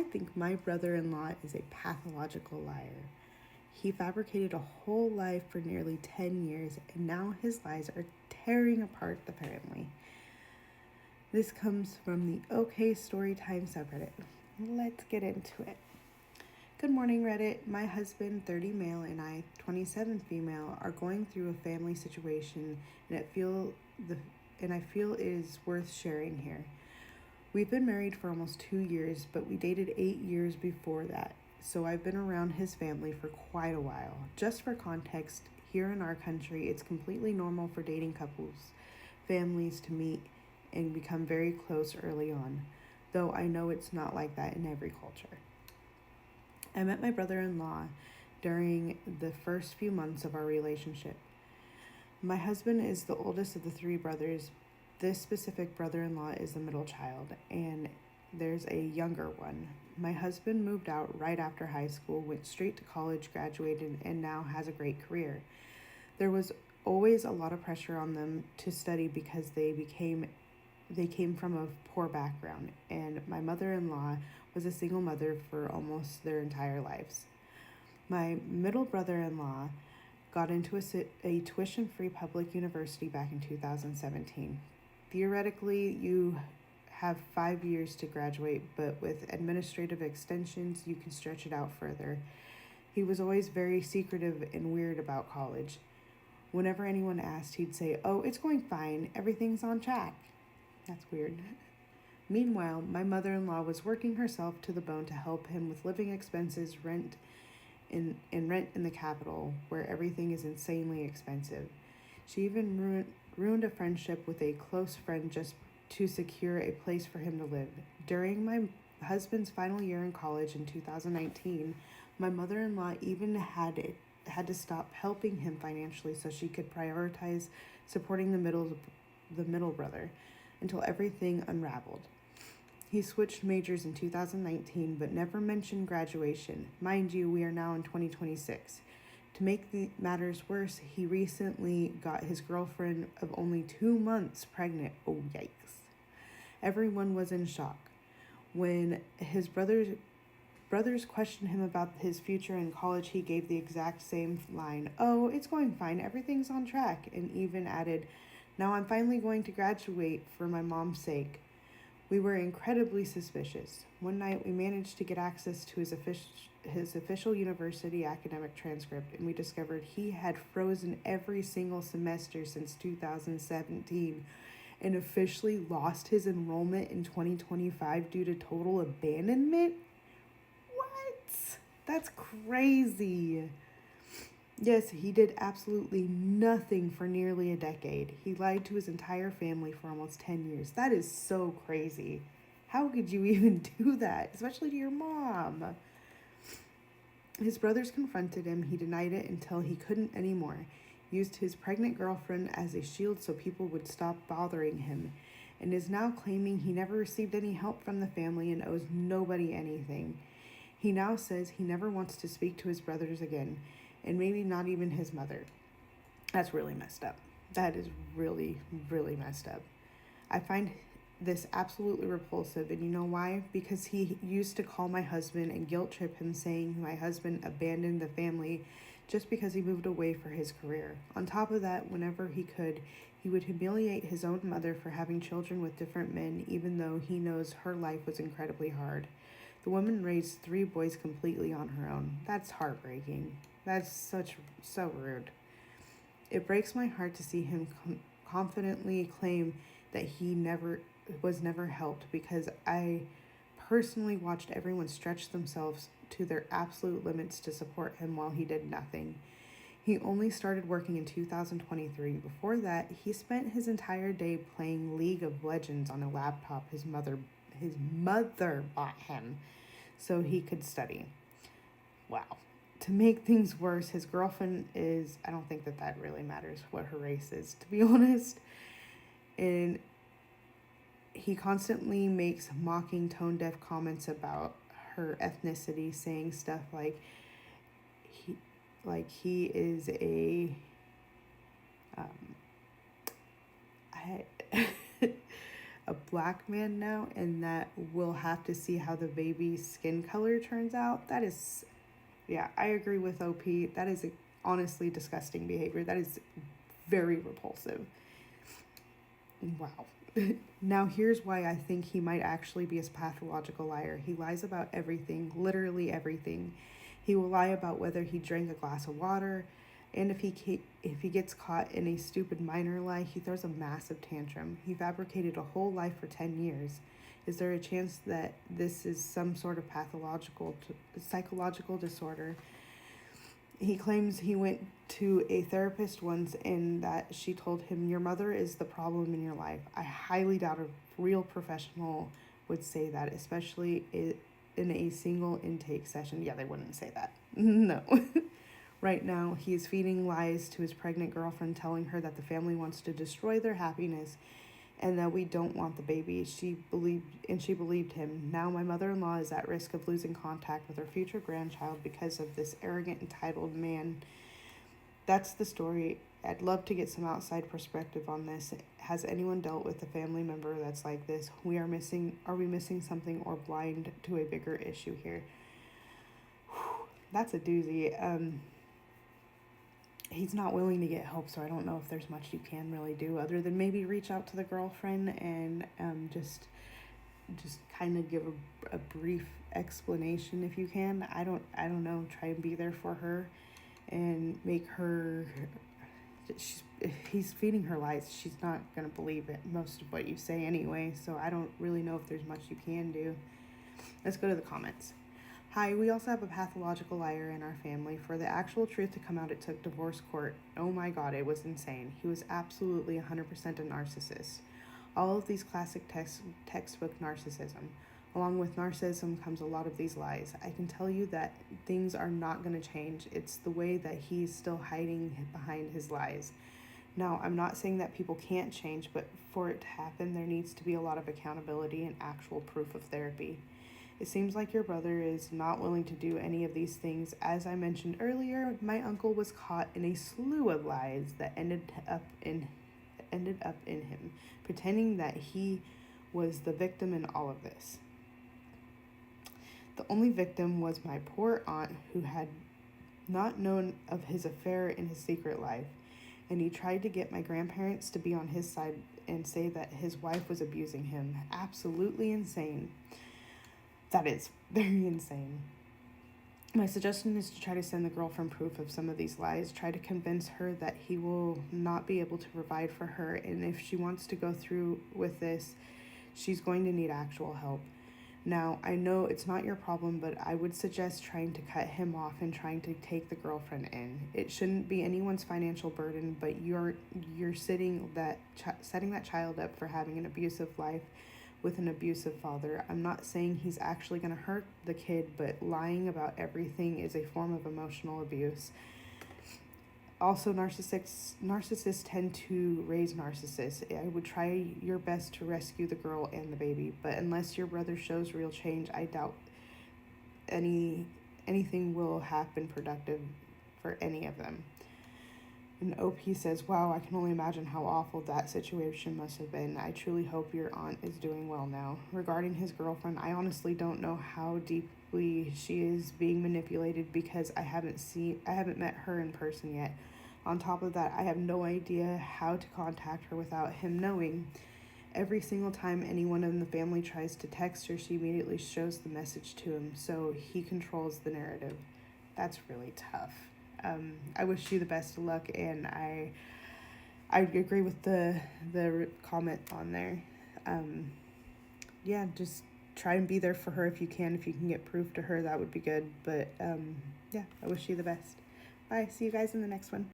I think my brother-in-law is a pathological liar. He fabricated a whole life for nearly 10 years, and now his lies are tearing apart the family. This comes from the OK Storytime subreddit. Let's get into it. Good morning, Reddit. My husband, 30 male, and I, 27 female, are going through a family situation, and I feel it is worth sharing here. We've been married for almost 2 years, but we dated 8 years before that, so I've been around his family for quite a while. Just for context, here in our country, it's completely normal for dating couples, families to meet and become very close early on, though I know it's not like that in every culture. I met my brother-in-law during the first few months of our relationship. My husband is the oldest of the 3 brothers. This specific brother-in-law is the middle child, and there's a younger one. My husband moved out right after high school, went straight to college, graduated, and now has a great career. There was always a lot of pressure on them to study because they came from a poor background, and my mother-in-law was a single mother for almost their entire lives. My middle brother-in-law got into a tuition-free public university back in 2017. Theoretically, you have 5 years to graduate, but with administrative extensions, you can stretch it out further. He was always very secretive and weird about college. Whenever anyone asked, he'd say, "Oh, it's going fine. Everything's on track." That's weird. Meanwhile, my mother-in-law was working herself to the bone to help him with living expenses, rent in the capital, where everything is insanely expensive. She even ruined a friendship with a close friend just to secure a place for him to live. During my husband's final year in college in 2019, my mother-in-law even had to stop helping him financially so she could prioritize supporting the middle brother until everything unraveled. He switched majors in 2019, but never mentioned graduation. Mind you, we are now in 2026. To make matters worse, he recently got his girlfriend of only 2 months pregnant. Oh, yikes. Everyone was in shock. When his brothers questioned him about his future in college, he gave the exact same line. "Oh, it's going fine. Everything's on track," and even added, "Now I'm finally going to graduate for my mom's sake." We were incredibly suspicious. One night, we managed to get access to his official university academic transcript, and we discovered he had frozen every single semester since 2017 and officially lost his enrollment in 2025 due to total abandonment. What? That's crazy. Yes, he did absolutely nothing for nearly a decade. He lied to his entire family for almost 10 years. That is so crazy. How could you even do that, especially to your mom? His brothers confronted him. He denied it until he couldn't anymore. Used his pregnant girlfriend as a shield so people would stop bothering him, and is now claiming he never received any help from the family and owes nobody anything. He now says he never wants to speak to his brothers again, and maybe not even his mother. That's really messed up. That is really, really messed up. I find this absolutely repulsive, and you know why? Because he used to call my husband and guilt trip him, saying my husband abandoned the family just because he moved away for his career. On top of that, whenever he could, he would humiliate his own mother for having children with different men, even though he knows her life was incredibly hard. The woman raised 3 boys completely on her own. That's heartbreaking. That's so rude. It breaks my heart to see him confidently claim that he was never helped, because I personally watched everyone stretch themselves to their absolute limits to support him while he did nothing. He only started working in 2023. Before that, he spent his entire day playing League of Legends on a laptop his mother bought him so he could study. Wow. To make things worse, his girlfriend is, I don't think that really matters what her race is, to be honest. And he constantly makes mocking, tone-deaf comments about her ethnicity, saying stuff like he is a a black man now, and that we'll have to see how the baby's skin color turns out. That is, yeah, I agree with OP. That is honestly disgusting behavior. That is very repulsive. Wow. Now, here's why I think he might actually be a pathological liar. He lies about everything, literally everything. He will lie about whether he drank a glass of water, and if he gets caught in a stupid minor lie, he throws a massive tantrum. He fabricated a whole life for 10 years. Is there a chance that this is some sort of psychological disorder? He claims he went to a therapist once and that she told him, your mother is the problem in your life. I highly doubt a real professional would say that, especially in a single intake session. Yeah, they wouldn't say that. No. Right now, he is feeding lies to his pregnant girlfriend, telling her that the family wants to destroy their happiness and that we don't want the baby. She believed him. Now my mother-in-law is at risk of losing contact with her future grandchild because of this arrogant, entitled man. That's the story. I'd love to get some outside perspective on this. Has anyone dealt with a family member that's like this? Are we missing something or blind to a bigger issue here? Whew, that's a doozy. He's not willing to get help, so I don't know if there's much you can really do other than maybe reach out to the girlfriend and just kind of give a brief explanation if you can. I don't know. Try and be there for her and make her. If he's feeding her lies, she's not gonna believe it. Most of what you say anyway. So I don't really know if there's much you can do. Let's go to the comments. Hi, we also have a pathological liar in our family. For the actual truth to come out, it took divorce court. Oh my god, it was insane. He was absolutely 100% a narcissist. All of these classic textbook narcissism. Along with narcissism comes a lot of these lies. I can tell you that things are not going to change. It's the way that he's still hiding behind his lies. Now, I'm not saying that people can't change, but for it to happen, there needs to be a lot of accountability and actual proof of therapy. It seems like your brother is not willing to do any of these things. As I mentioned earlier, my uncle was caught in a slew of lies that ended up in him, pretending that he was the victim in all of this. The only victim was my poor aunt, who had not known of his affair in his secret life, and he tried to get my grandparents to be on his side and say that his wife was abusing him. Absolutely insane. That is very insane. My suggestion is to try to send the girlfriend proof of some of these lies. Try to convince her that he will not be able to provide for her, and if she wants to go through with this, she's going to need actual help. Now, I know it's not your problem, but I would suggest trying to cut him off and trying to take the girlfriend in. It shouldn't be anyone's financial burden, but you're setting that child up for having an abusive life with an abusive father. I'm not saying he's actually going to hurt the kid, but lying about everything is a form of emotional abuse. Also, narcissists tend to raise narcissists. I would try your best to rescue the girl and the baby, but unless your brother shows real change, I doubt anything will happen productive for any of them. And OP says, wow, I can only imagine how awful that situation must have been. I truly hope your aunt is doing well now. Regarding his girlfriend, I honestly don't know how deeply she is being manipulated because I haven't met her in person yet. On top of that, I have no idea how to contact her without him knowing. Every single time anyone in the family tries to text her, she immediately shows the message to him, so he controls the narrative. That's really tough. I wish you the best of luck, and I agree with the comment on there. Yeah, just try and be there for her if you can. If you can get proof to her, that would be good. But yeah, I wish you the best. Bye. See you guys in the next one.